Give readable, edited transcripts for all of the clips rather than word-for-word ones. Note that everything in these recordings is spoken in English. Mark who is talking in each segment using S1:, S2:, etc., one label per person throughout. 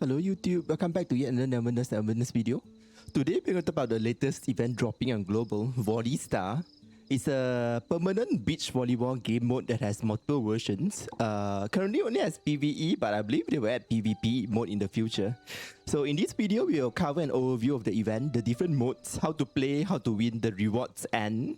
S1: Hello YouTube, welcome back to yet another Everness video. Today we're going to talk about the latest event dropping on global, Volley Star. It's a permanent beach volleyball game mode that has multiple versions. Currently only has PvE, but I believe they will add PvP mode in the future. So in this video, we will cover an overview of the event, the different modes, how to play, how to win, the rewards, and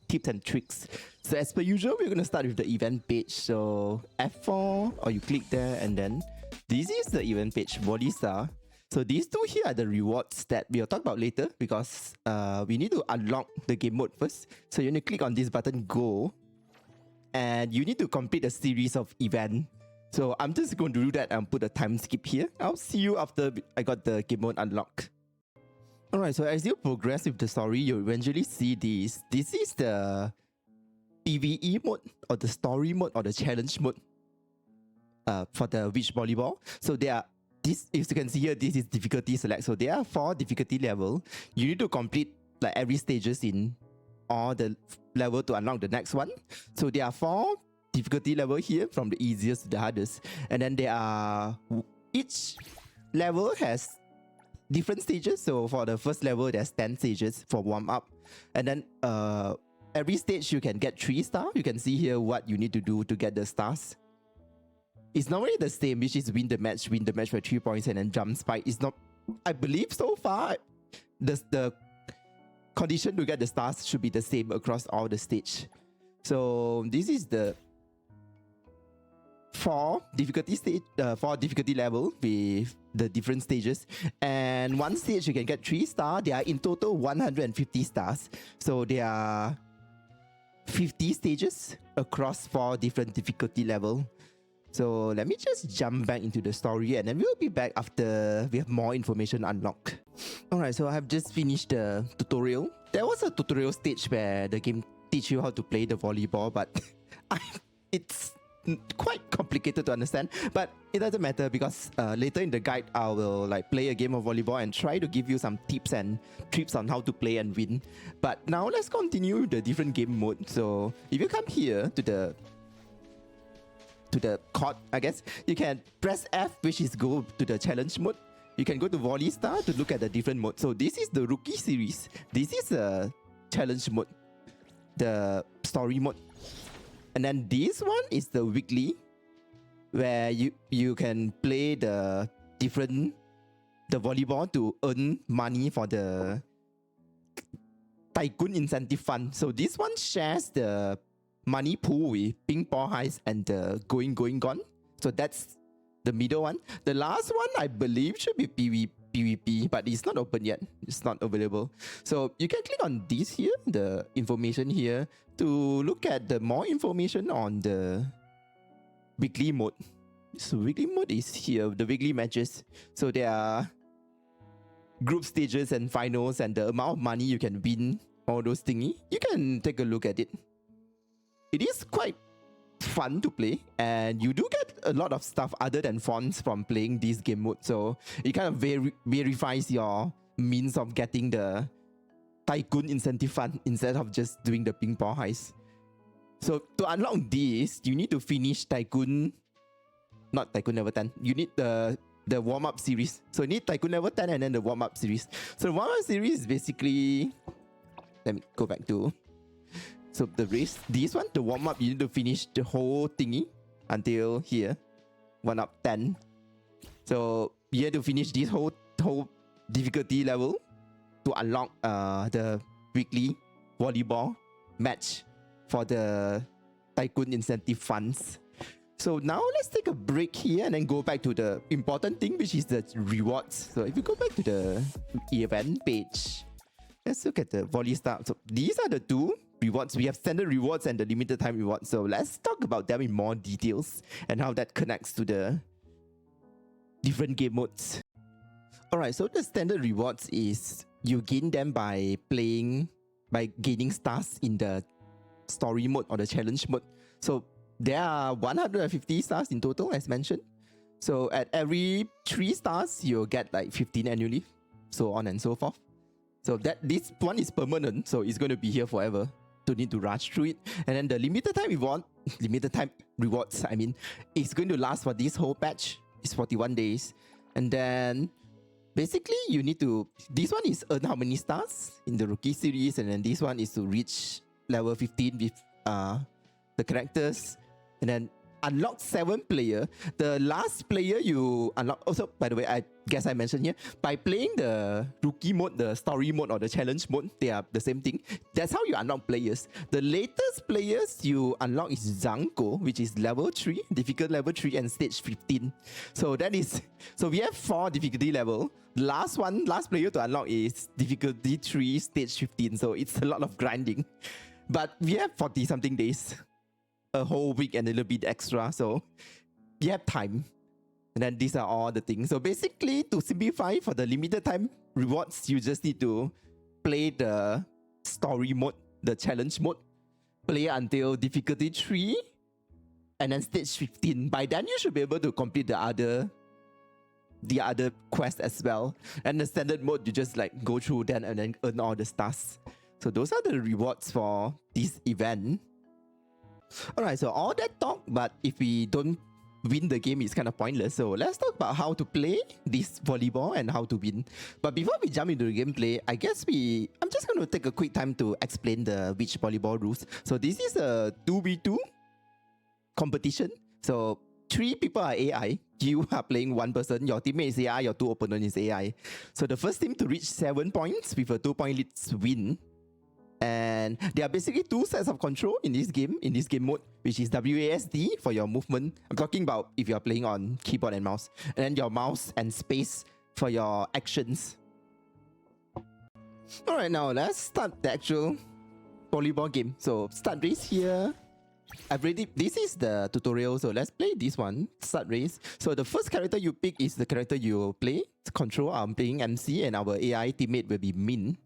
S1: tips and tricks. So as per usual, we're going to start with the event page. So F4, or you click there, and then this is the event page, Volley Star. So these two here are the rewards that we'll talk about later because we need to unlock the game mode first. So you need to click on this button, go, and you need to complete a series of events. So I'm just going to do that and put a time skip here. I'll see you after I got the game mode unlocked. Alright, so as you progress with the story, you'll eventually see this. This is the PvE mode, or the story mode, or the challenge mode for the beach volleyball. So there are, this, if you can see here, this is difficulty select. So there are 4 difficulty level. You need to complete like every stages in all the level to unlock the next one. So there are 4 difficulty level here from the easiest to the hardest. And then there are, each level has different stages. So for the first level, there's 10 stages for warm up. And then every stage you can get 3 stars. You can see here what you need to do to get the stars. It's normally the same, which is win the match for 3 points, and then jump spike. It's not, I believe so far, the condition to get the stars should be the same across all the stage. So this is the 4 difficulty level with the different stages. And one stage you can get 3 stars. There are in total 150 stars. So there are 50 stages across 4 different difficulty level. So let me just jump back into the story and then we'll be back after we have more information unlocked. Alright, so I have just finished the tutorial. There was a tutorial stage where the game teach you how to play the volleyball, but it's quite complicated to understand. But it doesn't matter because later in the guide I will like play a game of volleyball and try to give you some tips and tricks on how to play and win. But now let's continue the different game mode. So if you come here to the court, I guess, you can press F, which is go to the challenge mode. You can go to Volley Star to look at the different modes. So this is the rookie series. This is a challenge mode, the story mode. And then this one is the weekly, where you can play the volleyball to earn money for the Tycoon Incentive Fund. So this one shares the money pool with ping pong highs and the going gone. So that's the middle one. The last one I believe should be PvP, but it's not open yet. It's not available. So you can click on this here, the information here, to look at the more information on the weekly mode. So weekly mode is here, the weekly matches. So there are group stages and finals and the amount of money you can win, all those thingy. You can take a look at it. It is quite fun to play, and you do get a lot of stuff other than fonts from playing this game mode. So it kind of verifies your means of getting the Tycoon Incentive Fund instead of just doing the ping pong heist. So to unlock this, you need to finish not Tycoon Level 10. You need the warm-up series. So you need Tycoon Level 10 and then the warm-up series. So the warm-up series is basically, let me go back to, so the race, this one, the warm-up, you need to finish the whole thingy until here, 1 up 10. So you have to finish this whole difficulty level to unlock the weekly volleyball match for the Tycoon Incentive Funds. So now let's take a break here and then go back to the important thing, which is the rewards. So if you go back to the event page, let's look at the Volley Star. So these are the 2 rewards. We have standard rewards and the limited time rewards. So let's talk about them in more details and how that connects to the different game modes. Alright, so the standard rewards is you gain them by gaining stars in the story mode or the challenge mode. So there are 150 stars in total as mentioned. So at every 3 stars, you'll get like 15 annually, so on and so forth. So this one is permanent, so it's going to be here forever. Don't need to rush through it. And then the limited time rewards, I mean, it's going to last for this whole patch. It's 41 days. And then basically you need to, this one is earn how many stars in the rookie series, and then this one is to reach level 15 with the characters, and then unlock 7 player. The last player you unlock, also by the way, I guess I mentioned here, by playing the rookie mode, the story mode or the challenge mode, they are the same thing. That's how you unlock players. The latest players you unlock is Zanko, which is level 3, difficult level 3 and stage 15. So that is, so we have 4 difficulty level. Last player to unlock is difficulty 3, stage 15. So it's a lot of grinding. But we have 40 something days, a whole week and a little bit extra, so you have time. And then these are all the things. So basically, to simplify, for the limited time rewards, you just need to play the story mode, the challenge mode, play until difficulty 3 and then stage 15. By then you should be able to complete the other quest as well. And the standard mode, you just like go through that and then earn all the stars. So those are the rewards for this event. Alright, so all that talk, but if we don't win the game, it's kind of pointless. So let's talk about how to play this volleyball and how to win. But before we jump into the gameplay, I guess I'm just going to take a quick time to explain the beach volleyball rules. So this is a 2v2 competition. So 3 people are AI. You are playing 1 person. Your teammate is AI. Your 2 opponent is AI. So the first team to reach 7 points with a 2-point lead win. And there are basically 2 sets of control in this game mode, which is WASD for your movement. I'm talking about if you're playing on keyboard and mouse. And then your mouse and space for your actions. Alright, now let's start the actual volleyball game. So start race here. This is the tutorial, so let's play this one. Start race. So the first character you pick is the character you play. Control, I'm playing MC, and our AI teammate will be Min.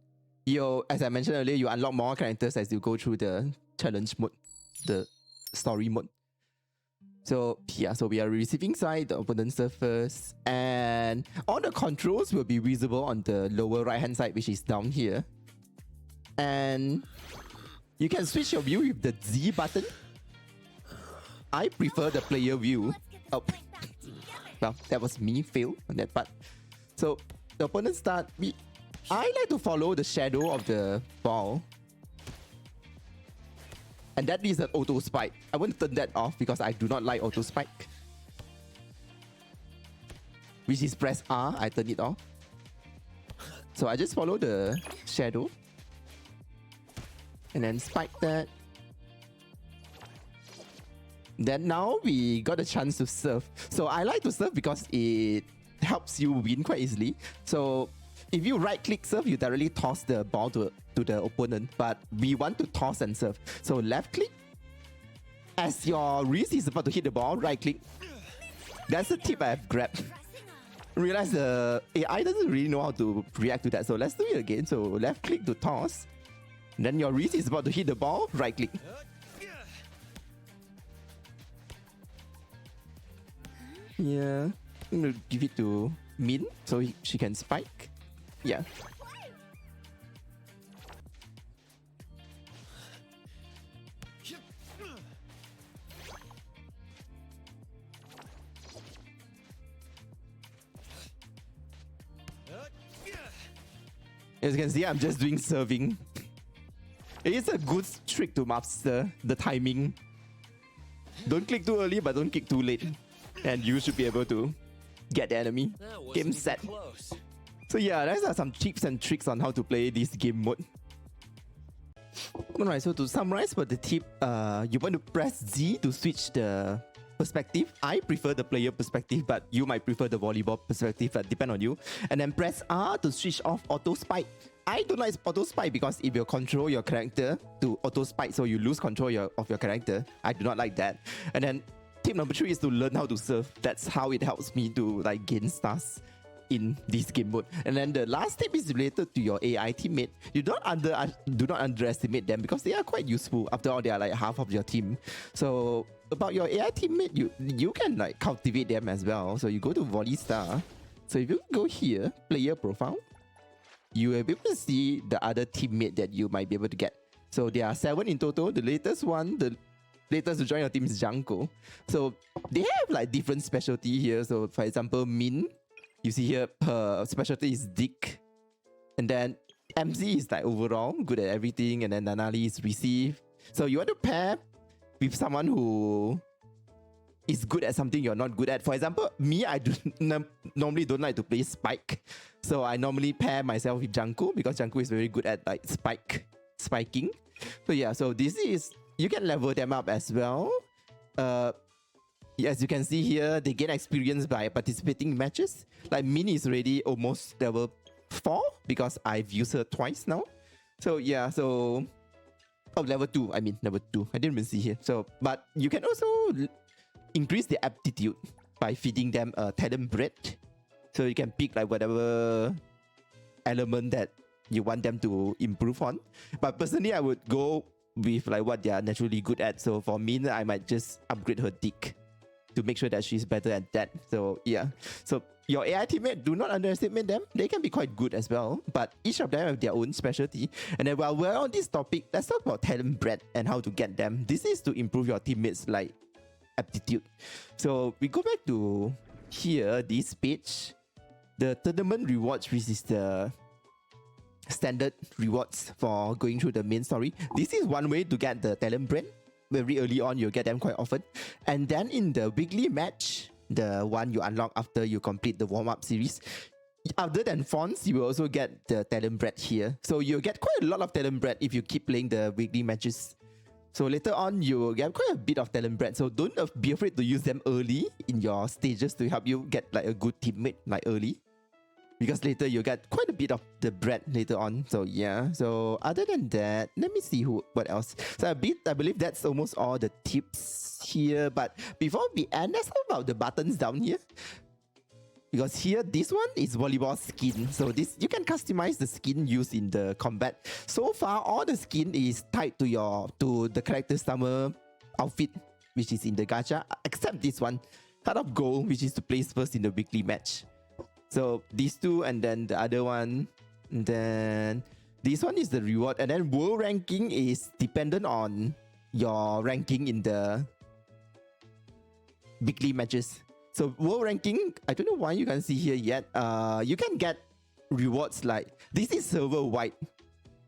S1: As I mentioned earlier, you unlock more characters as you go through the challenge mode, the story mode. So yeah, so we are receiving side, the opponent serve first, and all the controls will be visible on the lower right hand side, which is down here. And you can switch your view with the Z button. I prefer the player view. Oh, well, that was me fail on that part. So the opponent start. I like to follow the shadow of the ball. And that is an auto spike. I want to turn that off because I do not like auto spike. Which is press R, I turn it off. So I just follow the shadow. And then spike that. Then now we got a chance to serve. So I like to serve because it helps you win quite easily. So if you right click serve, you directly toss the ball to the opponent. But we want to toss and serve. So left click. As your wrist is about to hit the ball, right click. That's the tip I have grabbed. Realize the AI doesn't really know how to react to that. So let's do it again. So left click to toss. Then your wrist is about to hit the ball, right click. Yeah, I'm gonna give it to Min so she can spike. Yeah. As you can see, I'm just doing serving. It is a good trick to master the timing. Don't click too early, but don't click too late. And you should be able to get the enemy. Game set. So yeah, those are some tips and tricks on how to play this game mode. Alright, so to summarize for the tip, you want to press Z to switch the perspective. I prefer the player perspective, but you might prefer the volleyball perspective, that depend on you. And then press R to switch off auto spike. I don't like auto spike because it will control your character to auto spike, so you lose control of your character. I do not like that. And then tip number 3 is to learn how to serve. That's how it helps me to like gain stars in this game mode. And then the last tip is related to your AI teammate. Do not underestimate them because they are quite useful. After all, they are like half of your team. So about your AI teammate, you can like cultivate them as well. So you go to Volley Star. So if you go here, player profile, you will be able to see the other teammate that you might be able to get. So there are 7 in total. The latest to join your team is Janko. So they have like different specialty here. So for example, Min You see here, her specialty is Dick. And then MC is like overall good at everything. And then Nanali is receive. So you want to pair with someone who is good at something you're not good at. For example, me, I normally don't like to play Spike. So I normally pair myself with Janko because Janko is very good at like spiking. So yeah, so this is, you can level them up as well. As you can see here, they gain experience by participating in matches. Like Min is already almost level 4 because I've used her twice now. So yeah, so... Oh, level 2. I mean, level 2. I didn't even see here. So, but you can also increase the aptitude by feeding them a talent bread. So you can pick like whatever element that you want them to improve on. But personally, I would go with like what they are naturally good at. So for me, I might just upgrade her Dick to make sure that she's better at that. So yeah. So your AI teammate, do not underestimate them. They can be quite good as well. But each of them have their own specialty. And then while we're on this topic, let's talk about talent bread and how to get them. This is to improve your teammates like aptitude. So we go back to here, this page. The tournament rewards, which is the standard rewards for going through the main story. This is one way to get the talent bread. Very early on, you'll get them quite often. And then in the weekly match, the one you unlock after you complete the warm-up series, other than fonts, you will also get the talent bread here. So you'll get quite a lot of talent bread if you keep playing the weekly matches. So later on, you will get quite a bit of talent bread. So don't be afraid to use them early in your stages to help you get like a good teammate like early. Because later you'll get quite a bit of the bread later on. So yeah. So other than that, let me see what else. So I believe that's almost all the tips here. But before we end, let's talk about the buttons down here. Because here, this one is volleyball skin. So this, you can customize the skin used in the combat. So far, all the skin is tied to the character summer outfit, which is in the gacha, except this one, Cut Off Goal, which is to place first in the weekly match. So these two, and then the other one, and then this one is the reward, and then world ranking is dependent on your ranking in the weekly matches. So world ranking, I don't know why you can't see here yet. You can get rewards like, this is server wide.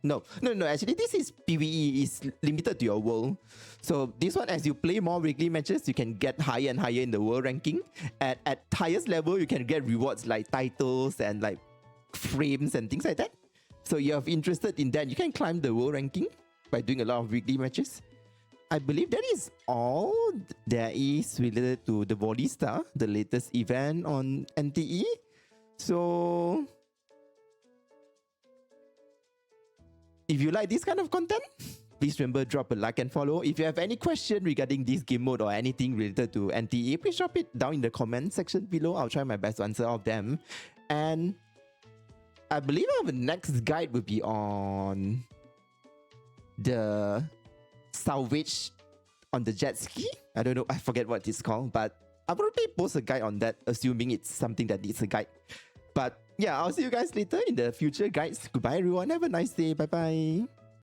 S1: No, actually this is PvE, is limited to your world. So this one, as you play more weekly matches, you can get higher and higher in the world ranking. At highest level, you can get rewards like titles and like frames and things like that. So you're interested in that, you can climb the world ranking by doing a lot of weekly matches. I believe that is all there is related to the Volley Star, the latest event on NTE. So if you like this kind of content, please remember drop a like and follow. If you have any question regarding this game mode or anything related to NTE, please drop it down in the comment section below. I'll try my best to answer all of them. And I believe our next guide will be on the salvage on the jet ski. I don't know, I forget what it's called, but I'll probably post a guide on that, assuming it's something that needs a guide. But yeah, I'll see you guys later in the future guides. Goodbye everyone, have a nice day, bye bye.